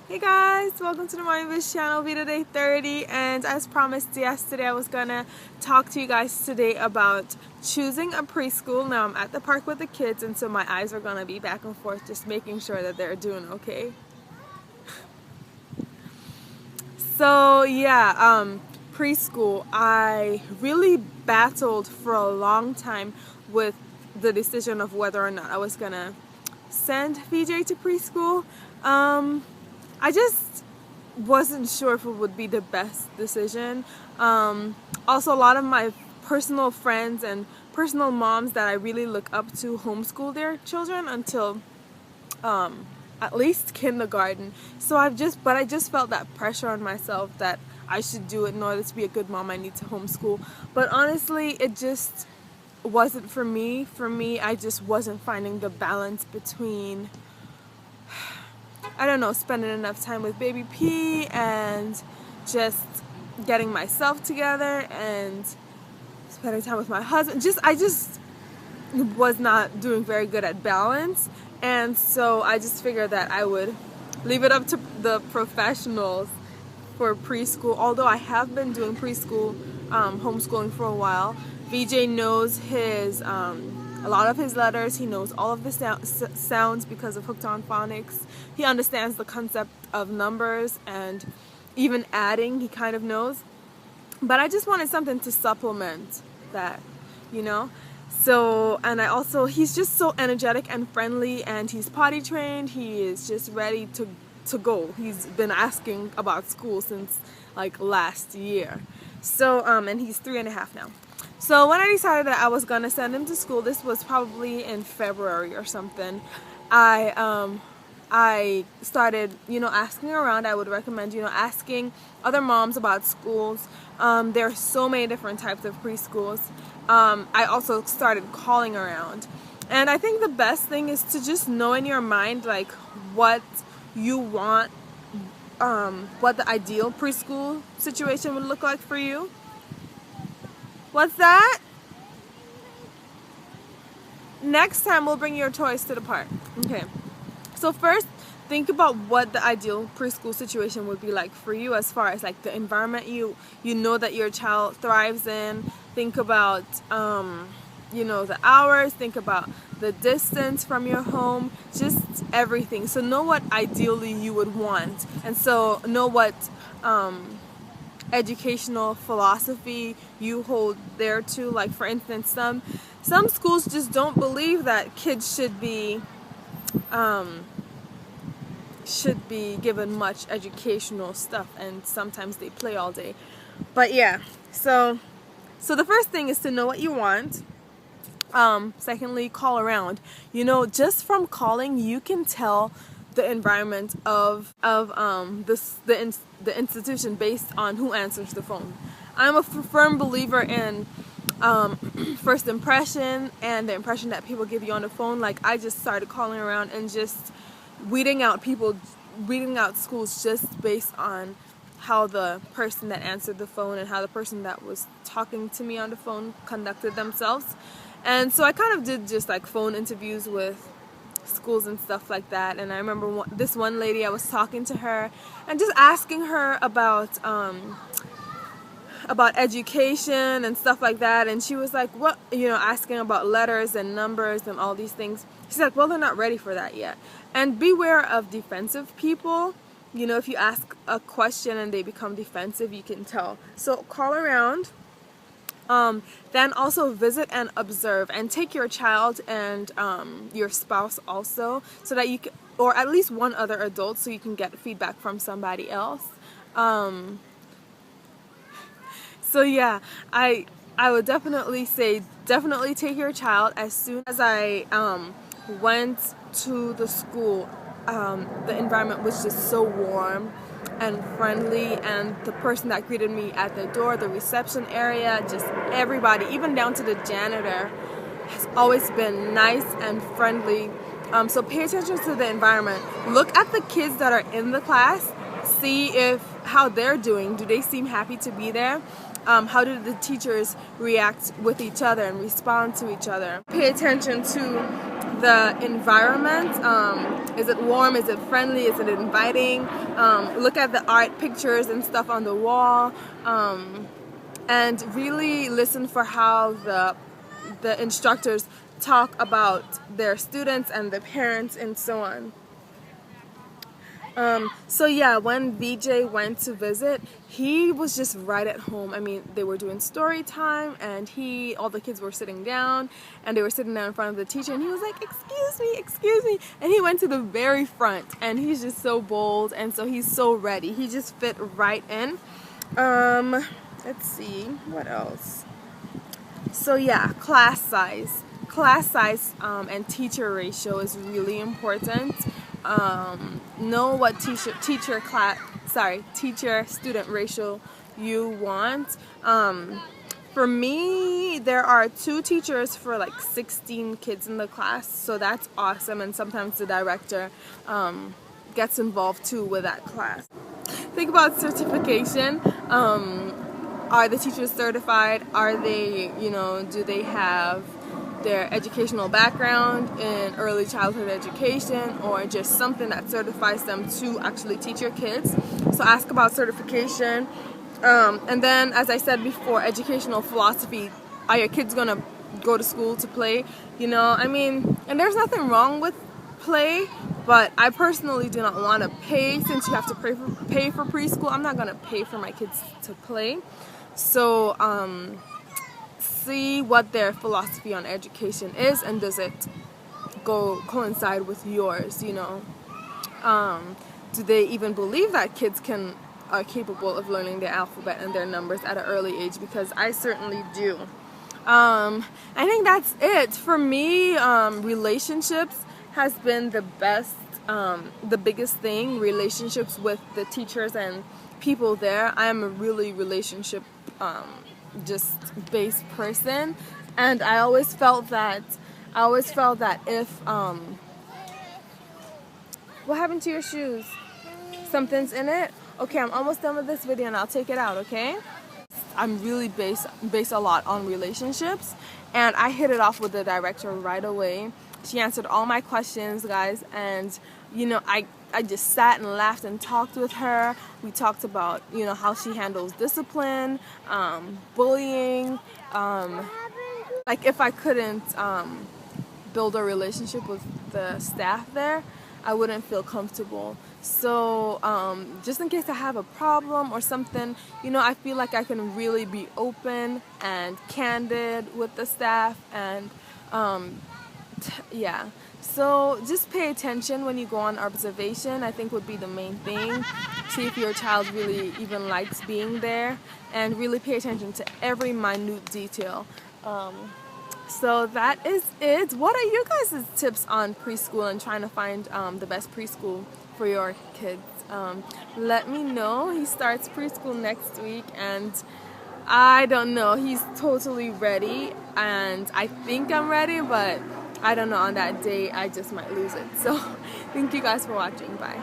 Hey guys, welcome to the Morning Viz channel, Veda Day 30, and as promised yesterday I was gonna talk to you guys today about choosing a preschool. Now I'm at the park with the kids and so my eyes are gonna be back and forth just making sure that they're doing okay. So yeah, preschool, I really battled for a long time with the decision of whether or not I was gonna send VJ to preschool. I just wasn't sure if it would be the best decision. Also, a lot of my personal friends and personal moms that I really look up to homeschool their children until at least kindergarten. So I just felt that pressure on myself that I should do it in order to be a good mom. I need to homeschool. But honestly, it just wasn't for me. For me, I just wasn't finding the balance between, I don't know, spending enough time with baby P and just getting myself together and spending time with my husband. I just was not doing very good at balance, and so I just figured that I would leave it up to the professionals for preschool. Although I have been doing preschool homeschooling for a while, VJ knows his a lot of his letters. He knows all of the sounds because of Hooked on Phonics. He understands the concept of numbers and even adding, he kind of knows. But I just wanted something to supplement that, you know? So, and he's just so energetic and friendly, and he's potty trained. He is just ready to go. He's been asking about school since like last year. So, and he's 3.5 now. So when I decided that I was gonna send him to school, this was probably in February or something, I started, asking around. I would recommend, asking other moms about schools. There are so many different types of preschools. I also started calling around. And I think the best thing is to just know in your mind, like, what you want, what the ideal preschool situation would look like for you. What's that? Next time we'll bring your toys to the park. Okay. So first, think about what the ideal preschool situation would be like for you, as far as like the environment you know that your child thrives in. Think about the hours, think about the distance from your home, just everything. So know what ideally you would want, and so know what educational philosophy you hold there too. Like, for instance, some schools just don't believe that kids should be given much educational stuff, and sometimes they play all day. But yeah, so the first thing is to know what you want. Secondly, call around. Just from calling, you can tell the environment of the institution based on who answers the phone. I'm a firm believer in first impression and the impression that people give you on the phone. Like, I just started calling around and just weeding out schools just based on how the person that answered the phone and how the person that was talking to me on the phone conducted themselves. And so I kind of did just like phone interviews with schools and stuff like that. And I remember this one lady, I was talking to her and just asking her about education and stuff like that, and she was like, what, asking about letters and numbers and all these things. She's like, well, they're not ready for that yet. And beware of defensive people. If you ask a question and they become defensive, you can tell. So call around. Then also visit and observe, and take your child and your spouse also, so that you can, or at least one other adult, so you can get feedback from somebody else. So yeah, I would definitely say, definitely take your child. As soon as I went to the school, the environment was just so warm and friendly, and the person that greeted me at the door, the reception area, just everybody, even down to the janitor, has always been nice and friendly. So pay attention to the environment. Look at the kids that are in the class. See how they're doing. Do they seem happy to be there? How do the teachers react with each other and respond to each other? Pay attention to the environment. Is it warm? Is it friendly? Is it inviting? Look at the art pictures and stuff on the wall, and really listen for how the instructors talk about their students and the parents and so on. So yeah, when VJ went to visit, he was just right at home. I mean, they were doing story time, and all the kids were sitting down, and they were sitting down in front of the teacher, and he was like, excuse me, and he went to the very front, and he's just so bold, and so he's so ready. He just fit right in. Let's see, what else? So yeah, class size and teacher ratio is really important. Know what teacher-student ratio you want. For me, there are 2 teachers for like 16 kids in the class, so that's awesome, and sometimes the director gets involved too with that class. Think about certification. Are the teachers certified? Are they, do they have their educational background in early childhood education, or just something that certifies them to actually teach your kids? So ask about certification. And then, as I said before, educational philosophy. Are your kids gonna go to school to play? And there's nothing wrong with play, but I personally do not want to pay. Since you have to pay for preschool, I'm not gonna pay for my kids to play. So see what their philosophy on education is, and does it coincide with yours? Do they even believe that kids are capable of learning their alphabet and their numbers at an early age? Because I certainly do. I think that's it for me. Relationships has been the biggest thing. Relationships with the teachers and people there. I am a really relationship just based person, and I always felt that if what happened to your shoes? Something's in it? Okay, I'm almost done with this video and I'll take it out, okay? I'm really based a lot on relationships, and I hit it off with the director right away. She answered all my questions, guys, and I just sat and laughed and talked with her. We talked about, how she handles discipline, bullying. Like, if I couldn't build a relationship with the staff there, I wouldn't feel comfortable. So just in case I have a problem or something, I feel like I can really be open and candid with the staff, and yeah. So just pay attention when you go on observation, I think would be the main thing. See if your child really even likes being there, and really pay attention to every minute detail. So that is it. What are you guys' tips on preschool and trying to find the best preschool for your kids? Let me know. He starts preschool next week, and I don't know. He's totally ready, and I think I'm ready, but I don't know. On that day, I just might lose it. So thank you guys for watching. Bye.